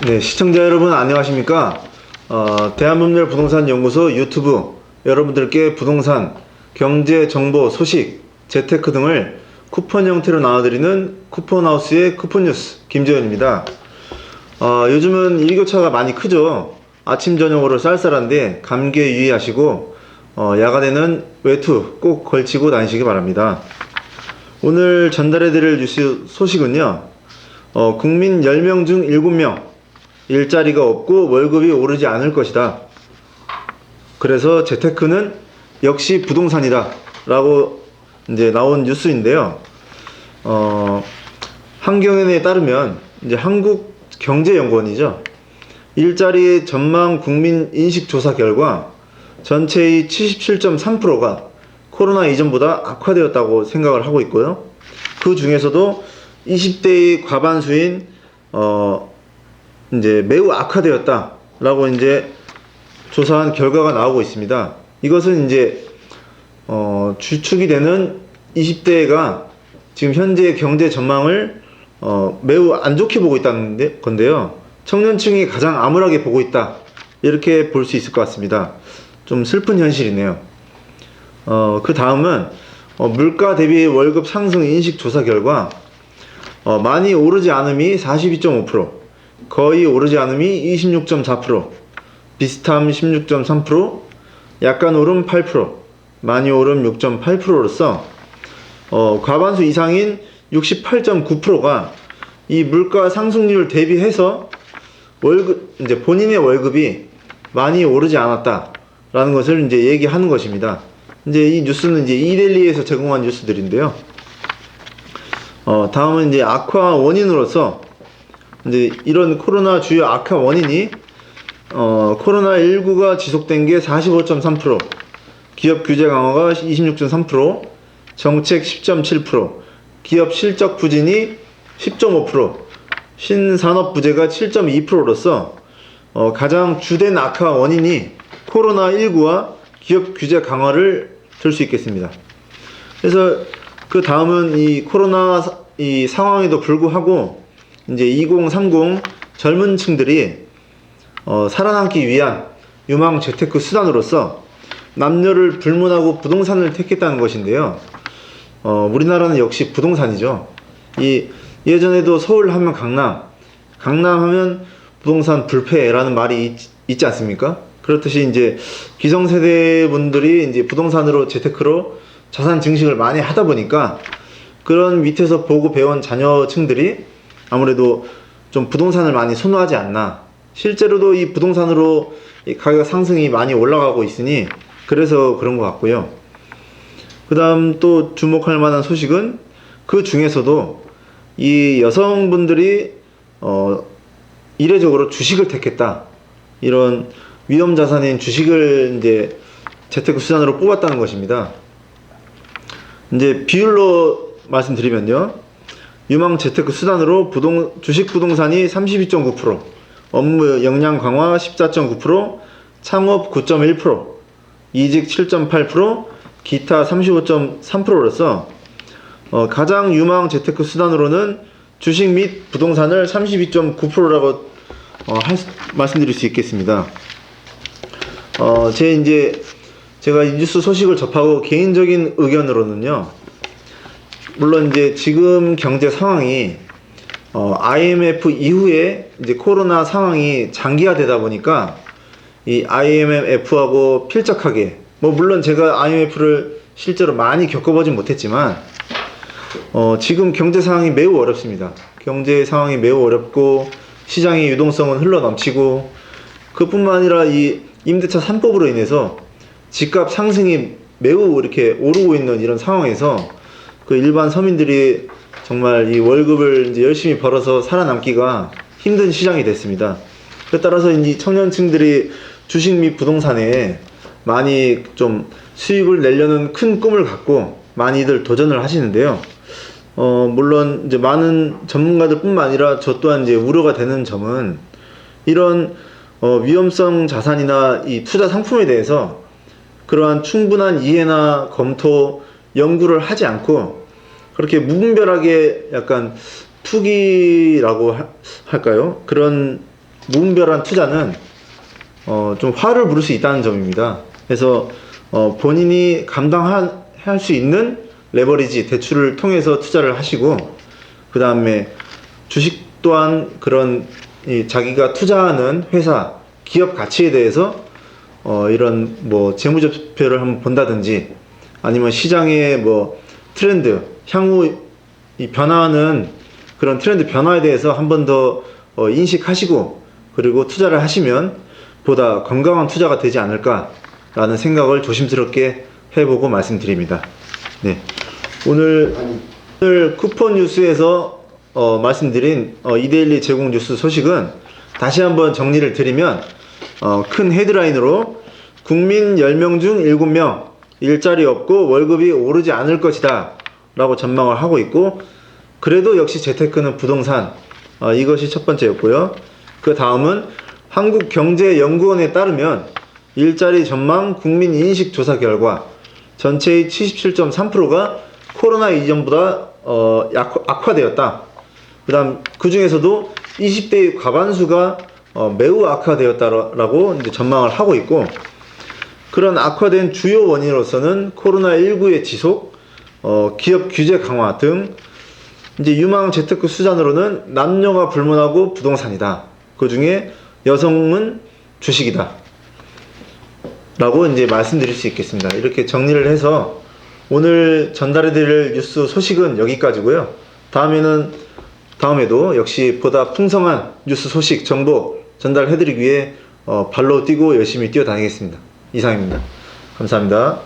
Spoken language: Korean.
네, 시청자 여러분 안녕하십니까? 대한법률 부동산 연구소 유튜브 여러분들께 부동산, 경제 정보, 소식, 재테크 등을 쿠폰 형태로 나눠드리는 쿠폰하우스의 쿠폰뉴스 김재현입니다. 요즘은 일교차가 많이 크죠. 아침 저녁으로 쌀쌀한데 감기에 유의하시고 야간에는 외투 꼭 걸치고 다니시기 바랍니다. 오늘 전달해드릴 뉴스 소식은요, 국민 10명 중 7명 일자리가 없고 월급이 오르지 않을 것이다. 그래서 재테크는 역시 부동산이다 라고 이제 나온 뉴스인데요. 한경연에 따르면 이제 한국경제연구원이죠, 일자리 전망 국민 인식 조사 결과 전체의 77.3%가 코로나 이전보다 악화되었다고 생각을 하고 있고요. 그 중에서도 20대의 과반수인 이제 매우 악화되었다라고 이제 조사한 결과가 나오고 있습니다. 이것은 이제 주축이 되는 20대가 지금 현재 경제 전망을 매우 안 좋게 보고 있다는 건데요. 청년층이 가장 암울하게 보고 있다, 이렇게 볼 수 있을 것 같습니다. 좀 슬픈 현실이네요. 그 다음은 물가 대비 월급 상승 인식 조사 결과 많이 오르지 않음이 42.5%, 거의 오르지 않음이 26.4%, 비슷함 16.3%, 약간 오름 8%, 많이 오름 6.8%로서 과반수 이상인 68.9%가 이 물가 상승률 대비해서 이제 본인의 월급이 많이 오르지 않았다라는 것을 이제 얘기하는 것입니다. 이제 이 뉴스는 이제 이데일리에서 제공한 뉴스들인데요. 다음은 이제 악화 원인으로서 이제 이런 코로나 주요 악화 원인이 코로나19가 지속된 게 45.3%, 기업 규제 강화가 26.3%, 정책 10.7%, 기업 실적 부진이 10.5%, 신산업 부재가 7.2%로서 가장 주된 악화 원인이 코로나19와 기업 규제 강화를 들 수 있겠습니다. 그래서 그 다음은 이 코로나 이 상황에도 불구하고 이제 2030 젊은 층들이 살아남기 위한 유망 재테크 수단으로서 남녀를 불문하고 부동산을 택했다는 것인데요. 우리나라는 역시 부동산이죠. 예전에도 서울 하면 강남 하면 부동산 불패라는 말이 있지 않습니까? 그렇듯이 이제 기성세대 분들이 이제 부동산으로 재테크로 자산 증식을 많이 하다 보니까 그런 밑에서 보고 배운 자녀층들이 아무래도 좀 부동산을 많이 선호하지 않나. 실제로도 이 부동산으로 이 가격 상승이 많이 올라가고 있으니 그래서 그런 것 같고요. 그 다음 또 주목할 만한 소식은 그 중에서도 이 여성분들이 이례적으로 주식을 택했다, 이런 위험 자산인 주식을 이제 재테크 수단으로 뽑았다는 것입니다. 이제 비율로 말씀드리면요, 유망 재테크 수단으로 주식 부동산이 32.9%, 업무 역량 강화 14.9%, 창업 9.1%, 이직 7.8%, 기타 35.3%로서 가장 유망 재테크 수단으로는 주식 및 부동산을 32.9%라고 말씀드릴 수 있겠습니다. 제가 이 뉴스 소식을 접하고 개인적인 의견으로는요, 물론 이제 지금 경제 상황이 IMF 이후에 이제 코로나 상황이 장기화되다 보니까 이 IMF하고 필적하게, 물론 제가 IMF를 실제로 많이 겪어보진 못했지만 지금 경제 상황이 매우 어렵습니다. 경제 상황이 매우 어렵고 시장의 유동성은 흘러 넘치고, 그뿐만 아니라 이 임대차 3법으로 인해서 집값 상승이 매우 이렇게 오르고 있는 이런 상황에서 그 일반 서민들이 정말 이 월급을 이제 열심히 벌어서 살아남기가 힘든 시장이 됐습니다. 따라서 이 청년층들이 주식 및 부동산에 많이 좀 수익을 내려는 큰 꿈을 갖고 많이들 도전을 하시는데요. 물론 이제 많은 전문가들 뿐만 아니라 저 또한 이제 우려가 되는 점은 이런 위험성 자산이나 이 투자 상품에 대해서 그러한 충분한 이해나 검토, 연구를 하지 않고 그렇게 무분별하게 약간 투기라고 할까요? 그런 무분별한 투자는 좀 화를 부를 수 있다는 점입니다. 그래서 본인이 감당할 수 있는 레버리지 대출을 통해서 투자를 하시고, 그 다음에 주식 또한 그런 자기가 투자하는 회사, 기업 가치에 대해서 이런 뭐 재무제표를 한번 본다든지, 아니면 시장의 뭐 트렌드, 향후 이 변화하는 그런 트렌드 변화에 대해서 한 번 더 인식하시고, 그리고 투자를 하시면 보다 건강한 투자가 되지 않을까라는 생각을 조심스럽게 해보고 말씀드립니다. 네. 오늘 쿠폰 뉴스에서 말씀드린 이데일리 제공 뉴스 소식은 다시 한번 정리를 드리면, 큰 헤드라인으로 국민 10명 중 7명 일자리 없고 월급이 오르지 않을 것이다 라고 전망을 하고 있고, 그래도 역시 재테크는 부동산, 이것이 첫 번째였고요. 그 다음은 한국경제연구원에 따르면 일자리 전망 국민 인식 조사 결과 전체의 77.3%가 코로나 이전보다 악화되었다. 그 다음 그 중에서도 20대의 과반수가 매우 악화되었다라고 이제 전망을 하고 있고, 그런 악화된 주요 원인으로서는 코로나19의 지속, 기업 규제 강화 등 이제 유망 재테크 수단으로는 남녀가 불문하고 부동산이다. 그 중에 여성은 주식이다. 라고 이제 말씀드릴 수 있겠습니다. 이렇게 정리를 해서 오늘 전달해드릴 뉴스 소식은 여기까지고요. 다음에도 역시 보다 풍성한 뉴스 소식 정보 전달해드리기 위해 발로 뛰고 열심히 뛰어다니겠습니다. 이상입니다. 감사합니다.